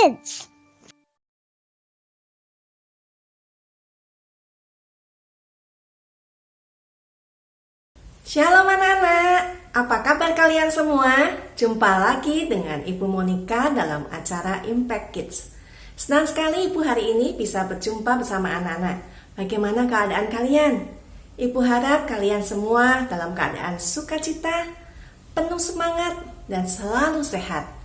Kids. Shalom anak-anak, apa kabar kalian semua? Jumpa lagi dengan Ibu Monica dalam acara Impact Kids. Senang sekali Ibu hari ini bisa berjumpa bersama anak-anak. Bagaimana keadaan kalian? Ibu harap kalian semua dalam keadaan sukacita, penuh semangat, dan selalu sehat.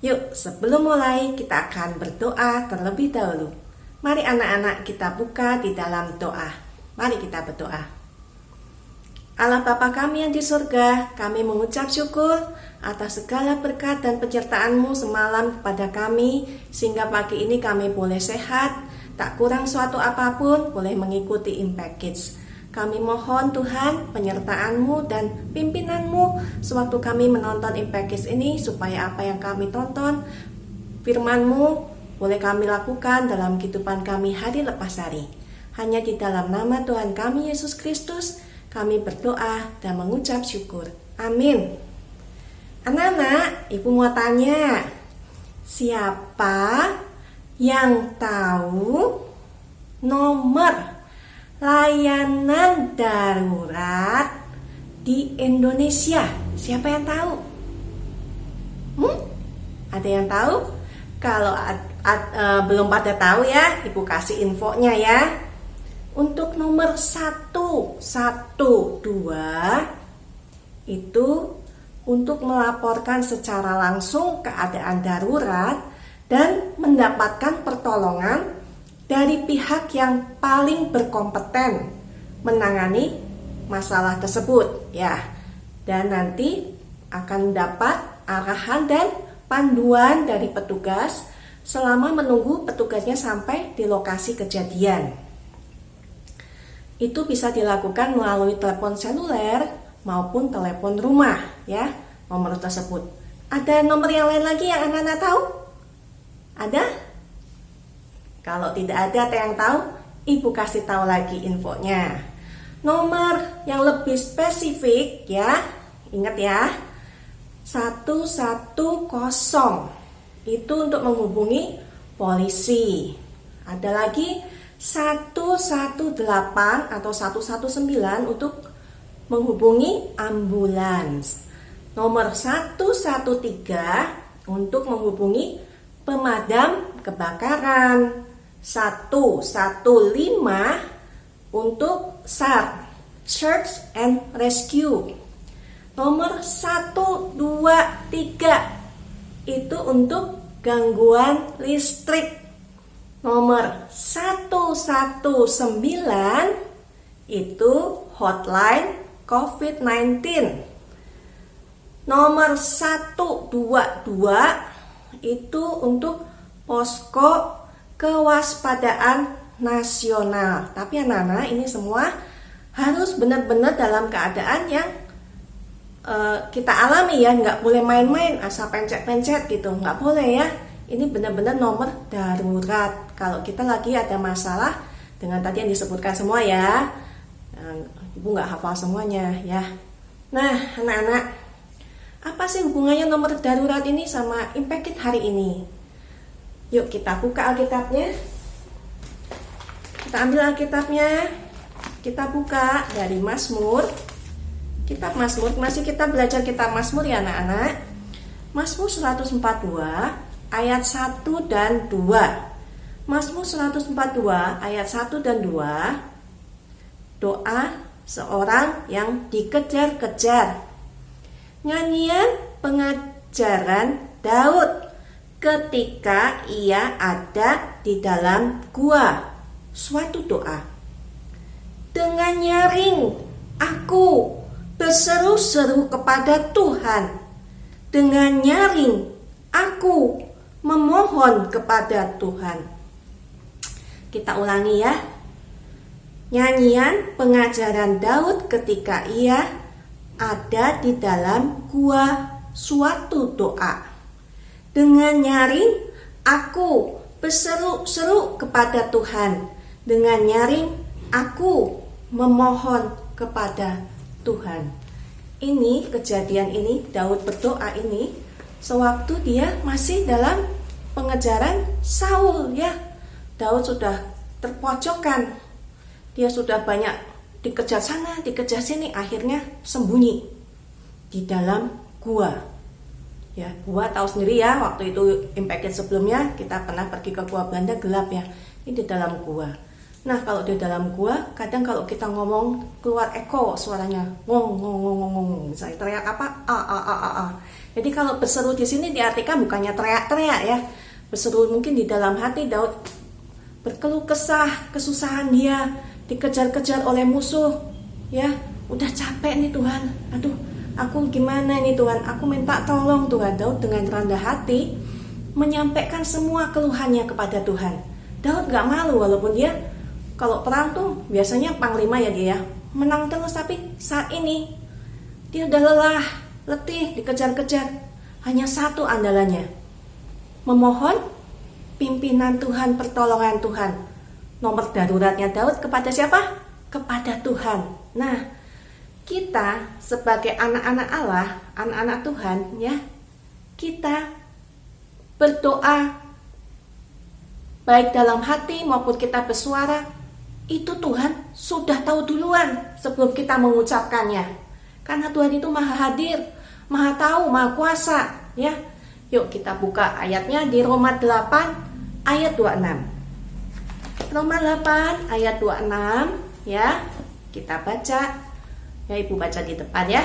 Yuk, sebelum mulai kita akan berdoa terlebih dahulu. Mari anak-anak kita buka di dalam doa. Mari kita berdoa. Allah Bapa kami yang di surga, kami mengucap syukur atas segala berkat dan penyertaan-Mu semalam kepada kami, sehingga pagi ini kami boleh sehat, tak kurang suatu apapun, boleh mengikuti Impact Kids. Kami mohon Tuhan penyertaan-Mu dan pimpinan-Mu sewaktu kami menonton Impact Kids ini, supaya apa yang kami tonton, firman-Mu boleh kami lakukan dalam kehidupan kami hari lepas hari. Hanya di dalam nama Tuhan kami Yesus Kristus, kami berdoa dan mengucap syukur. Amin. Anak-anak, Ibu mau tanya, siapa yang tahu nomor layanan darurat di Indonesia? Siapa yang tahu? Ada yang tahu? Kalau belum pada tahu ya, Ibu kasih infonya ya. Untuk nomor 112 itu untuk melaporkan secara langsung keadaan darurat dan mendapatkan pertolongan dari pihak yang paling berkompeten menangani masalah tersebut ya. Dan nanti akan dapat arahan dan panduan dari petugas selama menunggu petugasnya sampai di lokasi kejadian. Itu bisa dilakukan melalui telepon seluler maupun telepon rumah ya, nomor tersebut. Ada nomor yang lain lagi yang anak-anak tahu? Ada? Kalau tidak ada yang tahu, Ibu kasih tahu lagi infonya. Nomor yang lebih spesifik ya, ingat ya, 110 itu untuk menghubungi polisi. Ada lagi 118 atau 119 untuk menghubungi ambulans. Nomor 113 untuk menghubungi pemadam kebakaran. 115 untuk SAR, Search and Rescue. Nomor 123 itu untuk gangguan listrik. Nomor 119 itu hotline COVID-19. Nomor 122 itu untuk posko kewaspadaan nasional. Tapi anak-anak, ini semua harus benar-benar dalam keadaan yang kita alami ya, nggak boleh main-main asal pencet-pencet gitu, nggak boleh ya. Ini benar-benar nomor darurat. Kalau kita lagi ada masalah dengan tadi yang disebutkan semua ya, Ibu nggak hafal semuanya ya. Nah anak-anak, apa sih hubungannya nomor darurat ini sama Impact Kids hari ini? Yuk kita buka Alkitabnya. Kita ambil Alkitabnya, kita buka dari Mazmur. Kitab Mazmur, masih kita belajar kitab Mazmur ya anak-anak. Mazmur 142 ayat 1 dan 2. Mazmur 142 ayat 1 dan 2. Doa seorang yang dikejar-kejar. Nyanyian pengajaran Daud ketika ia ada di dalam gua. Suatu doa. Dengan nyaring aku berseru-seru kepada Tuhan. Dengan nyaring aku memohon kepada Tuhan. Kita ulangi ya. Nyanyian pengajaran Daud ketika ia ada di dalam gua, suatu doa. Dengan nyaring aku berseru-seru kepada Tuhan. Dengan nyaring aku memohon kepada Tuhan. Ini kejadian ini, Daud berdoa ini sewaktu dia masih dalam pengejaran Saul ya. Daud sudah terpojokkan. Dia sudah banyak dikejar sana, dikejar sini, akhirnya sembunyi di dalam gua. Ya, gua tahu sendiri ya, waktu itu Impact sebelumnya kita pernah pergi ke gua Belanda, gelap ya. Ini di dalam gua. Nah, kalau di dalam gua, kadang kalau kita ngomong keluar eko suaranya, ngong ngong ngong ngong ngong. Misalnya teriak apa? A. Jadi kalau berseru di sini diartikan bukannya teriak-teriak ya. Berseru mungkin di dalam hati. Daud berkeluh kesah, kesusahan dia, dikejar-kejar oleh musuh. Ya, udah capek nih Tuhan. Aduh, aku gimana nih Tuhan? Aku minta tolong Tuhan. Daud dengan rendah hati menyampaikan semua keluhannya kepada Tuhan. Daud gak malu walaupun dia kalau perang tuh biasanya panglima ya dia menang terus, tapi saat ini dia udah lelah, letih, dikejar-kejar. Hanya satu andalannya, memohon pimpinan Tuhan, pertolongan Tuhan. Nomor daruratnya Daud kepada siapa? Kepada Tuhan. Nah, kita sebagai anak-anak Allah, anak-anak Tuhan ya, kita berdoa baik dalam hati maupun kita bersuara, itu Tuhan sudah tahu duluan sebelum kita mengucapkannya. Karena Tuhan itu maha hadir, maha tahu, maha kuasa ya. Yuk kita buka ayatnya di Roma 8 ayat 26. Roma 8 ayat 26 ya. Kita baca. Ya, Ibu baca di depan ya.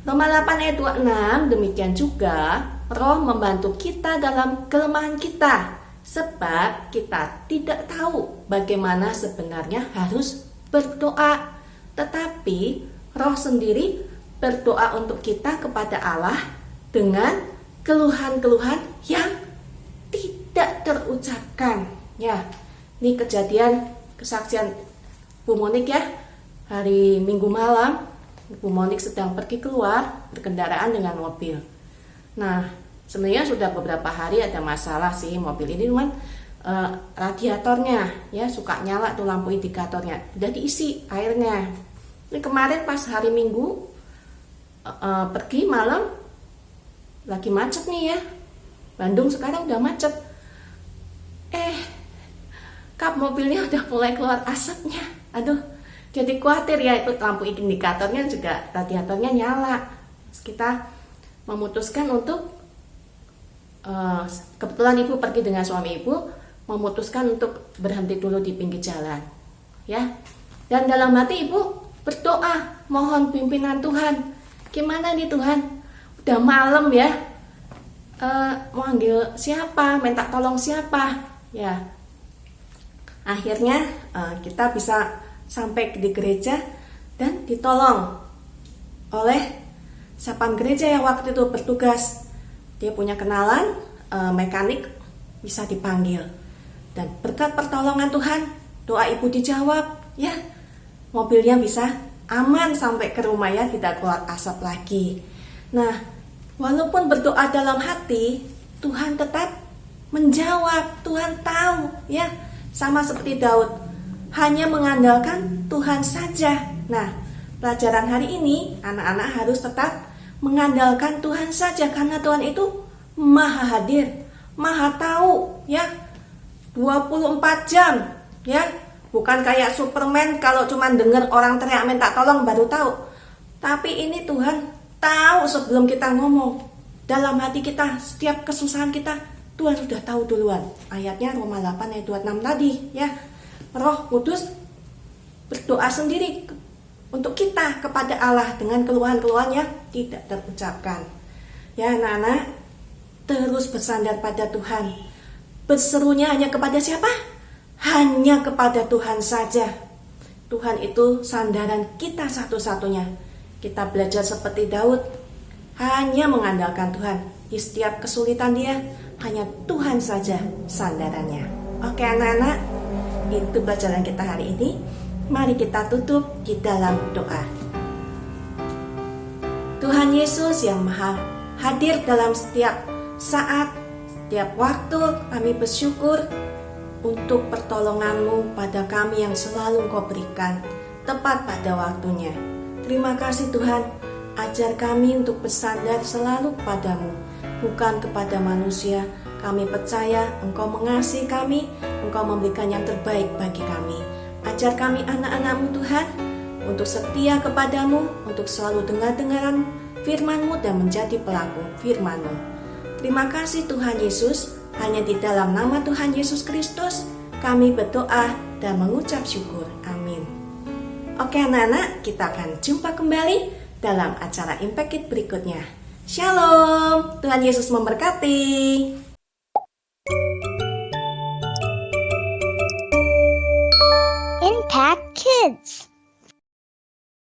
Roma 8 ayat 26, demikian juga Roh membantu kita dalam kelemahan kita, sebab kita tidak tahu bagaimana sebenarnya harus berdoa, tetapi Roh sendiri berdoa untuk kita kepada Allah dengan keluhan-keluhan yang tidak terucapkan. Ya, ini kejadian kesaksian Bu Monik ya. Hari Minggu malam, Bu Monik sedang pergi keluar berkendaraan dengan mobil. Nah, sebenarnya sudah beberapa hari ada masalah sih mobil ini, cuman radiatornya ya suka nyala tuh lampu indikatornya, udah diisi airnya. Ini kemarin pas hari Minggu pergi malam lagi macet nih ya, Bandung sekarang udah macet. Kap mobilnya udah mulai keluar asapnya. Aduh, jadi khawatir ya, itu lampu indikatornya juga radiatornya nyala. Terus kita memutuskan untuk kebetulan Ibu pergi dengan suami Ibu, memutuskan untuk berhenti dulu di pinggir jalan ya. Dan dalam hati Ibu berdoa, mohon pimpinan Tuhan. Gimana nih Tuhan, udah malam ya, mau panggil siapa, minta tolong siapa ya. Akhirnya kita bisa sampai di gereja dan ditolong oleh sapam gereja yang waktu itu bertugas. Dia punya kenalan mekanik, bisa dipanggil. Dan berkat pertolongan Tuhan, doa Ibu dijawab ya. Mobilnya bisa aman sampai ke rumah ya, tidak keluar asap lagi. Nah, walaupun berdoa dalam hati, Tuhan tetap menjawab. Tuhan tahu ya, sama seperti Daud, hanya mengandalkan Tuhan saja. Nah, pelajaran hari ini anak-anak harus tetap mengandalkan Tuhan saja, karena Tuhan itu maha hadir, maha tahu ya, 24 jam ya. Bukan kayak Superman kalau cuma dengar orang teriak minta tolong baru tahu. Tapi ini Tuhan tahu sebelum kita ngomong. Dalam hati kita, setiap kesusahan kita, Tuhan sudah tahu duluan. Ayatnya Roma 8 ayat 26 tadi ya. Roh Kudus berdoa sendiri untuk kita kepada Allah dengan keluhan-keluhan yang tidak terucapkan. Ya anak-anak, terus bersandar pada Tuhan. Berserunya hanya kepada siapa? Hanya kepada Tuhan saja. Tuhan itu sandaran kita satu-satunya. Kita belajar seperti Daud, hanya mengandalkan Tuhan. Di setiap kesulitan dia, hanya Tuhan saja sandarannya. Oke anak-anak, itu pelajaran kita hari ini. Mari kita tutup di dalam doa. Tuhan Yesus yang maha hadir dalam setiap saat, setiap waktu, kami bersyukur untuk pertolongan-Mu pada kami yang selalu Engkau berikan tepat pada waktunya. Terima kasih Tuhan, ajar kami untuk bersandar selalu kepadamu, bukan kepada manusia, Kami percaya Engkau mengasihi kami, Engkau memberikan yang terbaik bagi kami. Ajar kami anak-anak-Mu Tuhan, untuk setia kepadamu, untuk selalu dengar-dengaran firman-Mu dan menjadi pelaku firman-Mu. Terima kasih Tuhan Yesus, hanya di dalam nama Tuhan Yesus Kristus, kami berdoa dan mengucap syukur. Amin. Oke anak-anak, kita akan jumpa kembali dalam acara Impact Kids berikutnya. Shalom, Tuhan Yesus memberkati. Impact Kids.